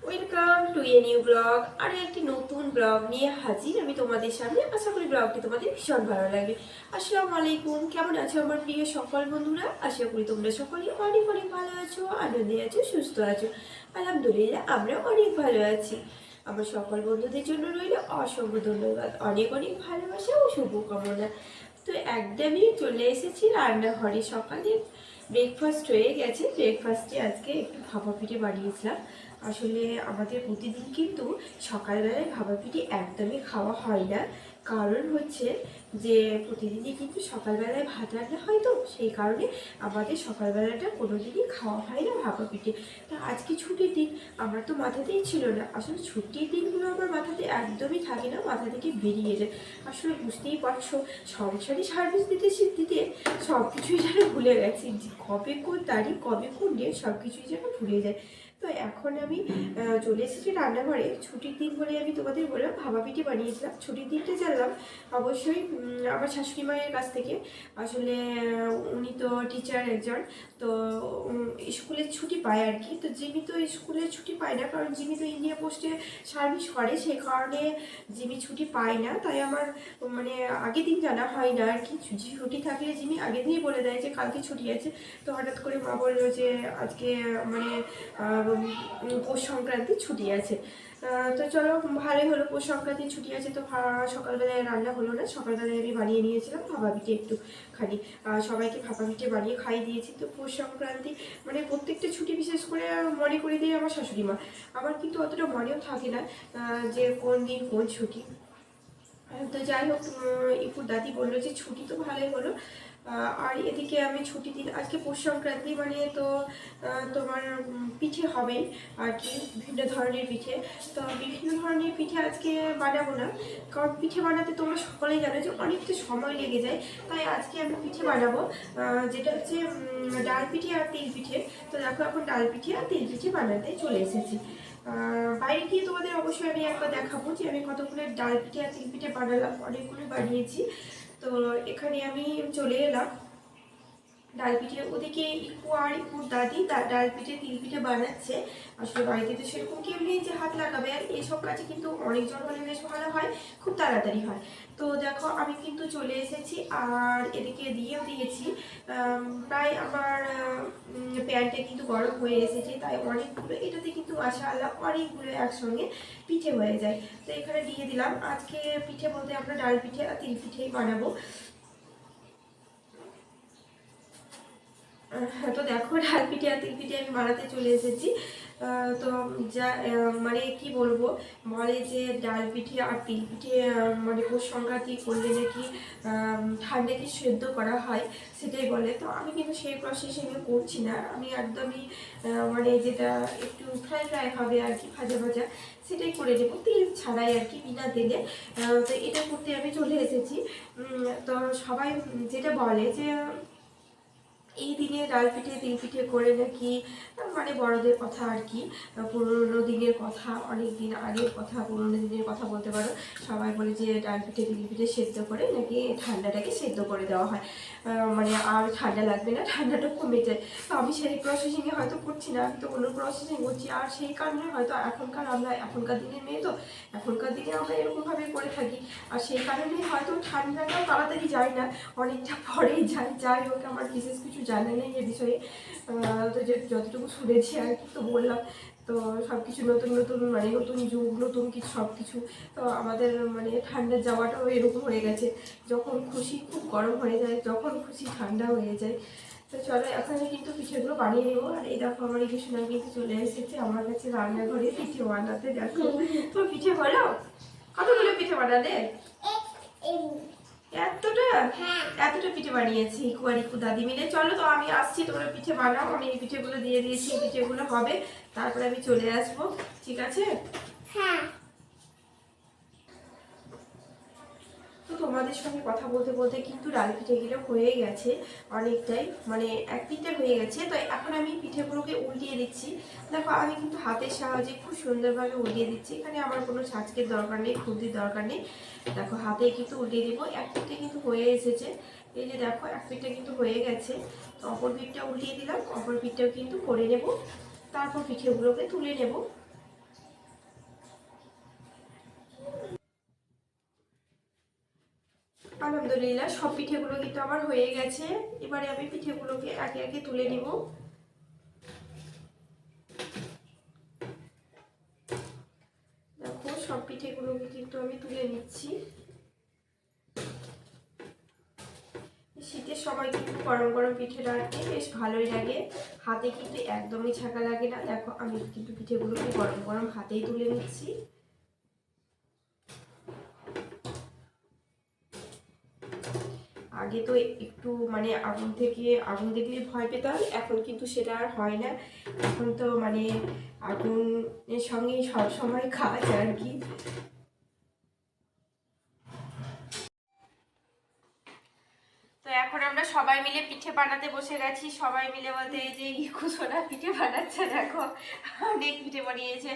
Welcome to a new blog. আর একটি নতুন ব্লগ নিয়ে হাজির আমি তোমাদের সামনে। আশা করি ব্লগটি তোমাদের ভীষণ ভালো লাগবে। আসসালামু আলাইকুম, কেমন আছো আমার প্রিয় সকল বন্ধুরা? আশা করি তোমরা সকলেই অনেক অনেক ভালো আছো, আনন্দে আছো, সুস্থ আছো। আলহামদুলিল্লাহ আমরা অনেক ভালো আছি। আমার সকল বন্ধুদের জন্য রইল অসংখ্য ধন্যবাদ, অনেক অনেক ভালোবাসা ও শুভকামনা। তো একদমই চলে এসেছি রান্নাঘরে। সকালে ব্রেকফাস্ট হয়ে গেছে। ব্রেকফাস্টে আজকে একটু ভাপা পিঠে বানিয়েছিলাম। আসলে আমাদের প্রতিদিন কিন্তু সকালবেলায় ভাপা পিঠে একদমই খাওয়া হয় না। কারণ হচ্ছে যে প্রতিদিনই কিন্তু সকালবেলায় ভাত রান্না হয়, তো সেই কারণে আমাদের সকালবেলাটা কোনো দিনই খাওয়া হয় না ভাপা পিঠে। তা আজকে ছুটির দিন, আমার তো মাথাতেই ছিল না। আসলে ছুটির দিনগুলো আমার মাথাতে একদমই থাকে না, মাথা থেকে বেরিয়ে যায়। আসলে বুঝতেই পারছো, সংসারে সার্ভিস দিতে দিতে সব কিছুই যেন ভুলে গেছি, যে কবে কোন তারিখ, কবে কোন ডেট, সব কিছুই যেন ভুলে যায়। তো এখন আমি চলে এসেছি রান্নাঘরে। ছুটির দিন বলে আমি তোমাদের বললাম ভাপা পিঠে বানিয়েছিলাম। ছুটির দিনটা জানলাম অবশ্যই আমার শাশুড়ি মায়ের কাছ থেকে। আসলে উনি তো টিচার একজন, তো স্কুলের ছুটি পায় আর কি। তো জিমি তো স্কুলের ছুটি পায় না, কারণ জিমি তো ইন্ডিয়া পোস্টে সার্ভিস করে, সেই কারণে জিমি ছুটি পায় না। তাই আমার মানে আগের দিন জানা হয় না আর কি। ছুটি থাকলে জিমি আগে দিনই বলে দেয় যে কালকে ছুটি আছে। তো হঠাৎ করে মা বললো যে আজকে মানে পৌষ সংক্রান্তির ছুটি আছে। তো চলো, ভালোই হলো, পৌষ সংক্রান্তির ছুটি আছে। তো সকালবেলায় রান্না হলো না, সকালবেলায় আমি বানিয়ে নিয়েছিলাম ভাপা পিঠে একটুখানি। সবাইকে ভাপা পিঠে বানিয়ে খাইয়ে দিয়েছি। তো পৌষ সংক্রান্তি মানে প্রত্যেকটা ছুটি বিশেষ করে মনে করে দিয়ে আমার শাশুড়ি মা। আমার কিন্তু অতটা মনেও থাকে না যে কোন দিন কোন ছুটি। তো যাই হোক, ইপুর দাদি বললো যে ছুটি তো ভালোই হলো। আর এদিকে আমি ছুটি দিন আজকে পৌষ সংক্রান্তি, মানে তো তোমার পিঠে হবে আর কি, বিভিন্ন ধরনের পিঠে। তো বিভিন্ন ধরনের পিঠে আজকে বানাবো না, কারণ পিঠে বানাতে তোমরা সকলেই জানো যে অনেকটা সময় লেগে যায়। তাই আজকে আমি পিঠে বানাবো যেটা হচ্ছে ডাল পিঠে আর তিল পিঠে। তো দেখো এখন ডাল পিঠে আর তিল পিঠে বানাতে চলে এসেছি। বাইরে গিয়ে তোমাদের অবশ্যই আমি একবার দেখাবো যে আমি কতগুলো ডাল পিঠে আর তিল পিঠে বানালাম, অনেকগুলো বানিয়েছি। তো এখানে আমি চলে এলাম ডাল পিঠে। ওদিকে ইকু আর ইকুর দাদি তার ডাল পিঠে তিল পিঠে বানাচ্ছে। আসলে বাড়িতে তো সেরকম কেউ নেই যে হাত লাগাবে, আর এইসব কাজে কিন্তু অনেকজন হলে বেশ ভালো হয়, খুব তাড়াতাড়ি হয়। তো দেখো আমি কিন্তু চলে এসেছি, আর এদিকে দিয়েও দিয়েছি। প্রায় আমার প্যানটা কিন্তু গরম হয়ে এসেছে, তাই অনেকগুলো, এটাতে কিন্তু মাশাআল্লাহ অনেকগুলো একসঙ্গে পিঠে হয়ে যায়। তো এখানে দিয়ে দিলাম। আজকে পিঠে বলতে আমরা ডাল পিঠে আর তিল পিঠেই বানাবো। তো দেখো ডাল পিঠে আর তিল পিঠে আমি বানাতে চলে এসেছি। তো যা মানে কি বলবো, বলে যে ডাল পিঠে আর তিল পিঠে মানে পৌষ সংক্রান্তি করলে নাকি ঠান্ডাকে সেদ্ধ করা হয়, সেটাই বলে। তো আমি কিন্তু সেই প্রসেসিংয়ে করছি না, আমি একদমই মানে যেটা একটু ফ্রাই ফ্রাই হবে আর কি, ভাজা ভাজা, সেটাই করে দেবো, তেল ছাড়াই আর কি, বিনা তেলে। তো এটা করতে আমি চলে এসেছি। তো সবাই যেটা বলে যে এই দিনে ডাল পিঠে তিল পিঠে করে নাকি, মানে বড়দের কথা আর কি, পুরোনো দিনের কথা, অনেক দিন আগের কথা, পুরোনো দিনের কথা বলতে পারো। সবাই বলে যে ডাল পিঠে তিল পিঠে সেদ্ধ করে নাকি ঠান্ডাটাকে সেদ্ধ করে দেওয়া হয়, মানে আর ঠান্ডা লাগবে না, ঠান্ডাটা কমে যায়। তো আমি সেই প্রসেসিংয়ে হয়তো করছি না, আমি তো অন্য প্রসেসিং করছি। আর সেই কারণে হয়তো আমরা এখনকার দিনের মেয়ে, তো এখনকার দিনে আমরা এরকমভাবে করে থাকি। আর সেই কারণে হয়তো ঠান্ডাটাও তাড়াতাড়ি যায় না, অনেকটা পরেই যায়। যাই হোক, আমার বিশেষ কিছু জানা নেই এ বিষয়ে। তো যতটুকু শুনেছি আর কি তো বললাম। তো সব কিছু নতুন নতুন, মানে নতুন যুগ, নতুন কিছু সব কিছু। তো আমাদের মানে ঠান্ডার যাওয়াটাও এরকম হয়ে গেছে, যখন খুশি খুব গরম হয়ে যায়, যখন খুশি ঠান্ডা হয়ে যায়। তো চলো এখন আমি কিন্তু পিঠেগুলো বানিয়ে নেবো। আর এই দেখো আমার এই সোনা কিন্তু চলে এসেছে আমার কাছে রান্নাঘরে পিঠে বানাতে। দেখো তো পিঠে হলো, কতগুলো পিঠে বানালে? এতটা, এতটা পিঠে বানিয়েছি কুয়ারিকু দাদি মিলে। চলো তো আমি আসছি, তোমরা পিঠে বানাও, আমি এই পিঠেগুলো দিয়ে দিয়েছি, এই পিঠেগুলো হবে, তারপরে আমি চলে আসবো, ঠিক আছে? হ্যাঁ। তো তোমাদের সঙ্গে কথা বলতে বলতে কিন্তু ডাল পিঠেগুলো হয়ে গেছে অনেকটাই, মানে এক পিঠে হয়ে গেছে। তো এখন আমি পিঠেগুলোকে উল্টিয়ে দিচ্ছি। দেখো আমি কিন্তু হাতের সাহায্যে খুব সুন্দরভাবে উল্টিয়ে দিচ্ছি, এখানে আমার কোনো ছাঁচকের দরকার নেই, খুন্তির দরকার নেই। দেখো হাতে কিন্তু উল্টিয়ে দিব। এক পিঠে কিন্তু হয়ে এসেছে, এই যে দেখো এক পিঠে কিন্তু হয়ে গেছে। তো অপর পিঠটা উল্টিয়ে দিলাম, অপর পিঠটাও কিন্তু করে নেব, তারপর পিঠেগুলোকে তুলে নেব। আলহামদুলিল্লাহ সব পিঠেগুলো কিন্তু আমার হয়ে গেছে। এবারে আমি পিঠেগুলোকে একে একে তুলে নিব। দেখো সব পিঠেগুলোকে কিন্তু আমি তুলে নিচ্ছি। শীতের সময় কিন্তু গরম গরম পিঠে রাখতে বেশ ভালোই লাগে, হাতে কিন্তু একদমই ছাকা লাগে না। দেখো আমি কিন্তু পিঠেগুলোকে গরম গরম হাতেই তুলে নিচ্ছি। আগে তো একটু মানে আগুন দেখলে ভয় পেতাম, এখন কিন্তু সেটা আর হয় না। এখন তো মানে আগুনের সঙ্গে সব সময় কাজ আর কি। তো এখন আমরা সবাই মিলে পিঠে বানাতে বসে গেছি। সবাই মিলে বলতে এই যে ইকু সোনা পিঠে বানাচ্ছে, দেখো অনেক পিঠে বানিয়েছে।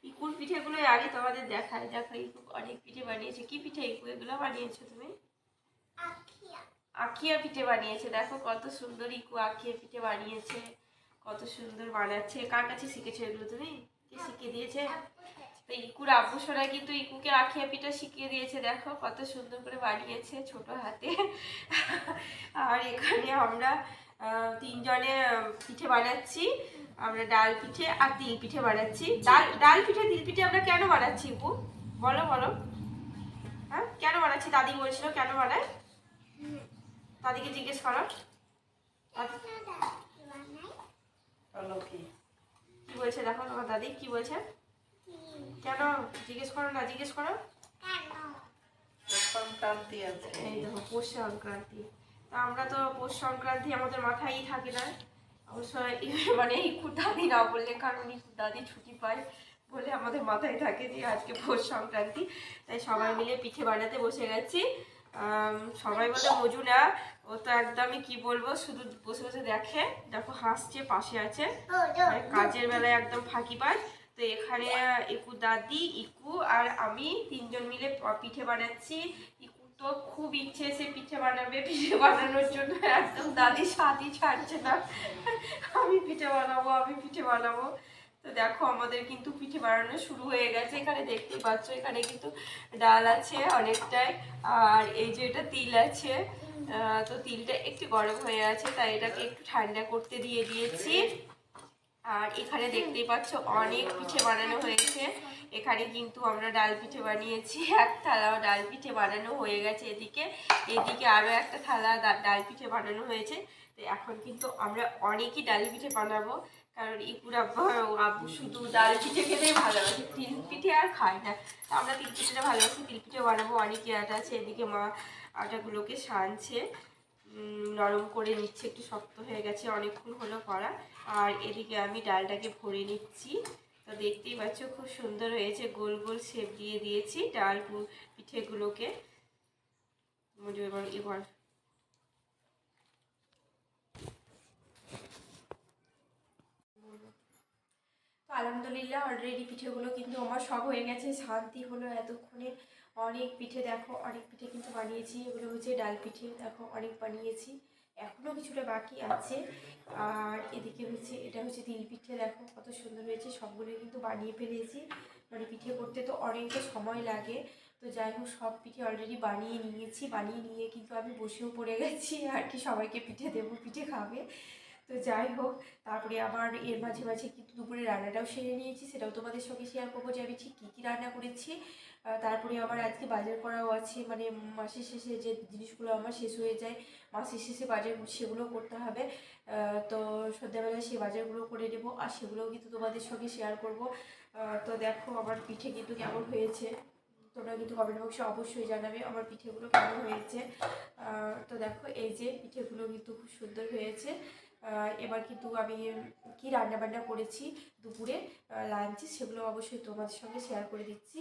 ইকুর পিঠেগুলো আগে তোমাদের দেখায়। দেখো ইকু অনেক পিঠে বানিয়েছে। কি পিঠে ইকু এগুলো বানিয়েছো তুমি? আখিয়া পিঠে বানিয়েছে। দেখো কত সুন্দর ইকু আখিয়া পিঠে বানিয়েছে, কত সুন্দর বানাচ্ছে। কার কাছে শিখেছো এগুলো তুমি? কে শিখিয়ে দিয়েছে? তো ইকুর আব্বু সোনা কিন্তু ইকুকে আখিয়া পিঠা শিখিয়ে দিয়েছে। দেখো কত সুন্দর করে বানিয়েছে ছোট হাতে। আর এখানে আমরা তিনজনে পিঠে বানাচ্ছি। আমরা ডাল পিঠে আর তিল পিঠে বানাচ্ছি। ডাল পিঠে তিল পিঠে আমরা কেন বানাচ্ছি ইকু? বলো বলো। হ্যাঁ কেন বানাচ্ছি? দাদি বলছিল কেন বানায়, দাদিকে জিজ্ঞেস করো। কি বলছে দেখো তোমার দাদি কি বলছে, কেন জিজ্ঞেস করো না, জিজ্ঞেস করো। সংক্রান্তি আছে, এই দেখো পৌষ সংক্রান্তি। তা আমরা তো পৌষ সংক্রান্তি আমাদের মাথায়ই থাকে না অবশ্যই। মানে ইকুর দাদি না বললে, কারণ ইকুর দাদি ছুটি পায় বলে আমাদের মাথায় থাকে যে আজকে পৌষ সংক্রান্তি। তাই সবাই মিলে পিঠে বানাতে বসে গেছি। সবাই বলে মজু না, ও তো একদমই কি বলবো, শুধু বসে বসে দেখে। দেখো হাসছে, পাশে আছে, কাজের বেলায় একদম ফাঁকি পায়। তো এখানে ইকু দাদি, ইকু আর আমি তিনজন মিলে পিঠে বানাচ্ছি। ইকু তো খুব ইচ্ছে সে পিঠে বানাবে, পিঠে বানানোর জন্য একদম দাদি স্বাদই ছাড়ছে না। আমি পিঠে বানাবো, আমি পিঠে বানাবো। তো দেখো আমাদের কিন্তু পিঠে বানানো শুরু হয়ে গেছে। এখানে দেখতেই পাচ্ছ, এখানে কিন্তু ডাল আছে অনেকটাই, আর এই যে এটা তিল আছে। তো তিলটা একটু গরম হয়ে আছে, তাই এটাকে একটু ঠান্ডা করতে দিয়ে দিয়েছি। আর এখানে দেখতেই পাচ্ছ অনেক পিঠে বানানো হয়েছে। এখানে কিন্তু আমরা ডাল পিঠে বানিয়েছি, এক থালা ডাল পিঠে বানানো হয়ে গেছে। এদিকে আরও একটা থালা ডাল পিঠে বানানো হয়েছে। তো এখন কিন্তু আমরা অনেকই ডাল পিঠে বানাবো, কারণ ইকুর আব্বু শুধু ডাল পিঠে খেতেই ভালোবাসে, তিল পিঠে আর খায় না। তো আমরা তিল পিঠেটা ভালোবাসি, তিল পিঠে বানাবো। অনেকই আটা আছে, এদিকে মা আটাগুলোকে সানছে, নরম করে নিচ্ছে, একটু শক্ত হয়ে গেছে, অনেকক্ষণ হলো করা। আর এদিকে আমি ডালটাকে ভরে নিচ্ছি। তো দেখতেই পাচ্ছ খুব সুন্দর হয়েছে, গোল গোল শেপ দিয়ে দিয়েছি ডাল পিঠেগুলোকে। এবার তো আলহামদুলিল্লাহ অলরেডি পিঠেগুলো কিন্তু আমার সব হয়ে গেছে। শান্তি হলো এতক্ষণে। অনেক পিঠে, দেখো অনেক পিঠে কিন্তু বানিয়েছি। এগুলো হচ্ছে ডাল পিঠে, দেখো অনেক বানিয়েছি, এখনও কিছুটা বাকি আছে। আর এদিকে হচ্ছে এটা হচ্ছে তিল পিঠে, দেখো কত সুন্দর হয়েছে। সবগুলো কিন্তু বানিয়ে ফেলেছি। মানে পিঠে করতে তো অনেকটা সময় লাগে। তো যাই হোক সব পিঠে অলরেডি বানিয়ে নিয়েছি। বানিয়ে নিয়ে কিন্তু আমি বসেও পড়ে গেছি আর কি, সবাইকে পিঠে দেবো, পিঠে খাবে। তো যাই হোক, তারপরে আবার এর মাঝে মাঝে কিন্তু দুপুরে রান্নাটাও সেরে নিয়েছি, সেটাও তোমাদের সঙ্গে শেয়ার করবো যে আমি ঠিক কী কী রান্না করেছি। তারপরে আবার আজকে বাজার করাও আছে, মানে মাসের শেষে যে জিনিসগুলো আমার শেষ হয়ে যায় মাসের শেষে বাজার, সেগুলো করতে হবে। তো সন্ধ্যাবেলায় সেই বাজারগুলো করে নেবো, আর সেগুলোও কিন্তু তোমাদের সঙ্গে শেয়ার করব। তো দেখো আমার পিঠে কিন্তু কেমন হয়েছে, তোমরা কিন্তু কমেন্ট বক্সে অবশ্যই জানাবে আমার পিঠেগুলো কেমন হয়েছে। তো দেখো এই যে পিঠেগুলো কিন্তু খুব সুন্দর হয়েছে। এবার কিন্তু আমি কি রান্না বান্না করেছি দুপুরে লাঞ্চে, সেগুলো অবশ্যই তোমাদের সঙ্গে শেয়ার করে দিচ্ছি।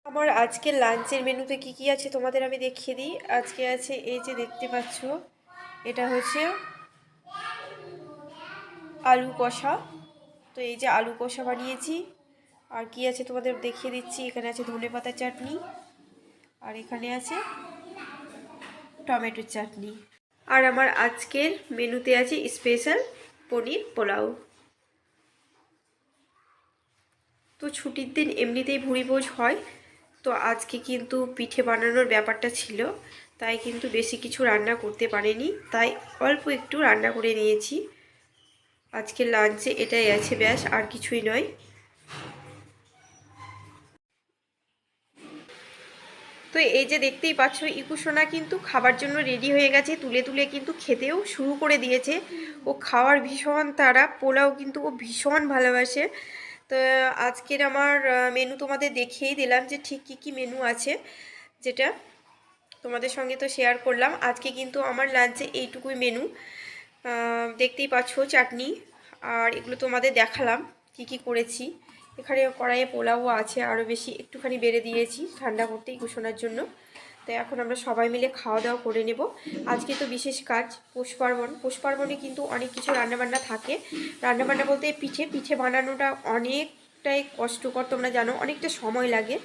আমার আজকের লাঞ্চের মেনুতে কি কি আছে তোমাদের আমি দেখিয়ে দিই। আজকে আছে এই যে দেখতে পাচ্ছ, এটা হচ্ছে আলু কষা। তো এই যে আলু কষা বানিয়েছি। আর কি আছে তোমাদের দেখিয়ে দিচ্ছি, এখানে আছে ধনেপাতা চাটনি, আর এখানে আছে টমেটোর চাটনি। আর আমার আজকের মেনুতে আছে স্পেশাল পনির পোলাও। তো তো ছুটির দিন এমনিতেই ভুঁড়িভোজ হয়, তো আজকে কিন্তু পিঠে বানানোর ব্যাপারটা ছিল, তাই কিন্তু বেশি কিছু রান্না করতে পারিনি, তাই অল্প একটু রান্না করে নিয়েছি। আজকে লাঞ্চে এটাই আছে, ব্যাস আর কিছুই নয়। তো এই যে দেখতেই পাচ্ছ, ইকুসোনা কিন্তু খাবার জন্য রেডি হয়ে গেছে, তুলে তুলে কিন্তু খেতেও শুরু করে দিয়েছে। ও খাওয়ার ভীষণ তাড়া, পোলাও কিন্তু ও ভীষণ ভালোবাসে। তো আজকের আমার মেনু তোমাদের দেখিয়েই দিলাম যে ঠিক কী কী মেনু আছে, যেটা তোমাদের সঙ্গে তো শেয়ার করলাম। আজকে কিন্তু আমার লাঞ্চে এইটুকুই মেনু, দেখতেই পাচ্ছ চাটনি, আর এগুলো তোমাদের দেখালাম কি কি করেছি। এখানে কড়াইয়ে পোলাও আছে, আরও বেশি একটুখানি বেড়ে দিয়েছি ঠান্ডা করতে ইকুসোনার জন্য। তো এখন আমরা সবাই মিলে খাওয়া দাওয়া করে নেব। আজকে তো বিশেষ কাজ পৌষ পার্বণ, পৌষ পার্বণে কিন্তু অনেক কিছু রান্নাবান্না থাকে। রান্নাবান্না বলতে পিঠে বানানোটা অনেকটাই কষ্টকর, তোমরা জানো, অনেকটা সময় লাগে।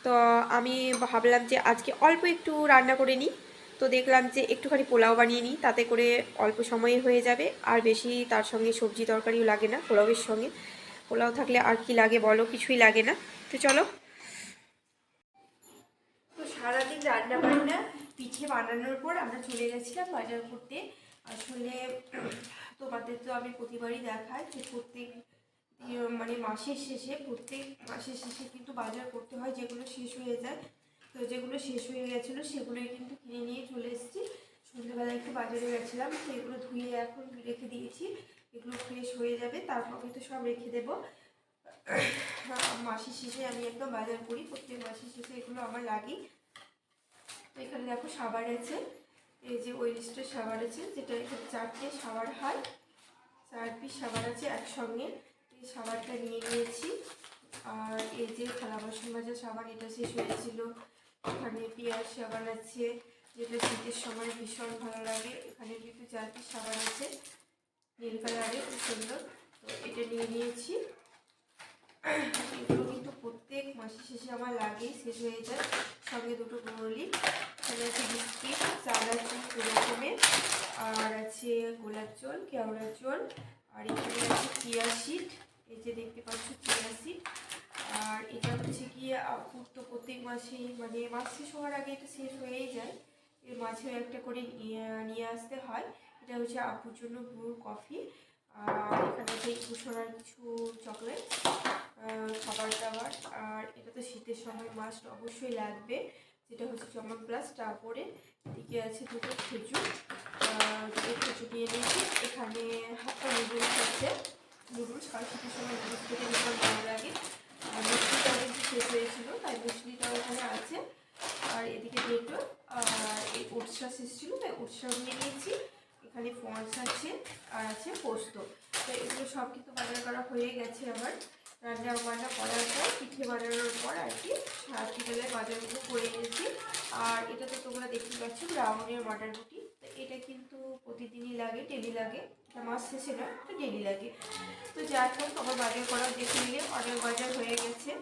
তো আমি ভাবলাম যে আজকে অল্প একটু রান্না করে নিই, তো দেখলাম যে একটুখানি পোলাও বানিয়ে নিই, তাতে করে অল্প সময়ে হয়ে যাবে, আর বেশি তার সঙ্গে সবজি তরকারিও লাগে না পোলাওয়ের সঙ্গে। পোলাও থাকলে আর কি লাগে বলো, কিছুই লাগে না। তো চলো। তো সারাদিন রান্না বান্না পিঠে বানানোর পর আমরা চলে গেছিলাম বাজার করতে। আসলে তোমাদের তো আমি প্রতিবারই দেখাই যে মানে প্রত্যেক মাসের শেষে কিন্তু বাজার করতে হয়, যেগুলো শেষ হয়ে যায়। তো যেগুলো শেষ হয়ে গেছিলো সেগুলোই কিন্তু কিনে নিয়ে চলে এসেছি। সন্ধ্যেবেলা একটু বাজারে গেছিলাম, তো এগুলো ধুয়ে এখন রেখে দিয়েছি, এগুলো ফ্রেশ হয়ে যাবে, তারপরে তো সব রেখে দেবো। মাসের শেষে আমি একদম বাজার করি, প্রত্যেক মাসের শেষে এগুলো আমার লাগে। তো এখানে দেখো সাবান আছে, এই যে ওয়েলিস্টের সাবান আছে, যেটা এখানে 4টে সাবান হয়, 4 পিস সাবান আছে একসঙ্গে। এই সাবানটা নিয়ে নিয়েছি। আর এই যে থালা বাসন মাজার সাবান, এটা শেষ হয়েছিল। এখানে পেঁয়াজ সাবান আছে, যেটা শীতের সময় ভীষণ ভালো লাগে। এখানে কিন্তু 4 পিস সাবান আছে, নীল কালারের, খুব সুন্দর। তো এটা নিয়ে নিয়েছি। এগুলো কিন্তু প্রত্যেক মাসের শেষে আমার লাগেই, শেষ হয়ে যায়। সঙ্গে 2টো বড়লি, এখানে আছে বিস্কিট, চাল আছে 2 রকমের, আর আছে গোলাপ জল, কেওড়ার জল, আর এখানে আছে চিয়া সিড, এই যে দেখতে পাচ্ছ চিয়া সিড। আর এটা হচ্ছে গিয়ে আপুর তো প্রত্যেক মাসেই, মানে মাস শেষ হওয়ার আগে এটা শেষ হয়েই যায়, এর মাঝেও একটা করে নিয়ে আসতে হয়। এটা হচ্ছে আপুর জন্য ব্রু কফি। আর এখানে আছে ইকুসোনার কিছু চকলেট, খাবার দাবার। আর এটা তো শীতের সময় মাস্ট অবশ্যই লাগবে, যেটা হচ্ছে চমক প্লাস। তারপরে এদিকে আছে 2টো খেজুর, 2টো খেজুর নিয়ে নিয়েছি। এখানে হাফটা নুডলস আছে, নুডলস, কারণ শীতের সময় নুডলস খেতে ভীষণ ভালো লাগে। আর মিষ্টিটাও কিন্তু শেষ হয়েছিল, তাই মিষ্টিটাও এখানে আছে। আর এদিকে ডেটো, আর এই ওটসটা শেষ ছিল, তাই ওটসটাও নিয়ে নিয়েছি। এখানে পন্স আছে, আর আছে পোস্ত। তো এগুলো সব কিন্তু বাজার করা হয়ে গেছে আমার। রান্না বান্না করার পর, পিঠে বানানোর পর আর কি রাত্রিবেলায় বাজারগুলো করে নিয়েছি। আর এটা তো তোমরা দেখতে পাচ্ছ ব্রাউনের বাটার রুটি, তো এটা কিন্তু প্রতিদিনই লাগে, ডেলি লাগে, এটা মাস শেষে না, এটা ডেলি লাগে। তো যাই হোক, আমার বাজার করা দেখে নিলে অনেক বাজার হয়ে গেছে।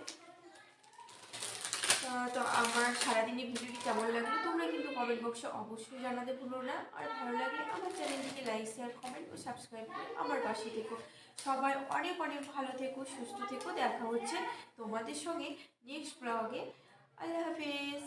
তো আমার সারাদিনের ভিডিওটি কেমন লাগলো তোমরা কিন্তু কমেন্ট বক্সে অবশ্যই জানাতে ভুলো না। আর ভালো লাগলে আমার চ্যানেলটিকে লাইক, শেয়ার, কমেন্ট ও সাবস্ক্রাইব করে আমার পাশে থেকো। সবাই অনেক অনেক ভালো থেকো, সুস্থ থেকো। দেখা হচ্ছে তোমাদের সঙ্গে নেক্সট ব্লগে। আল্লাহ হাফেজ।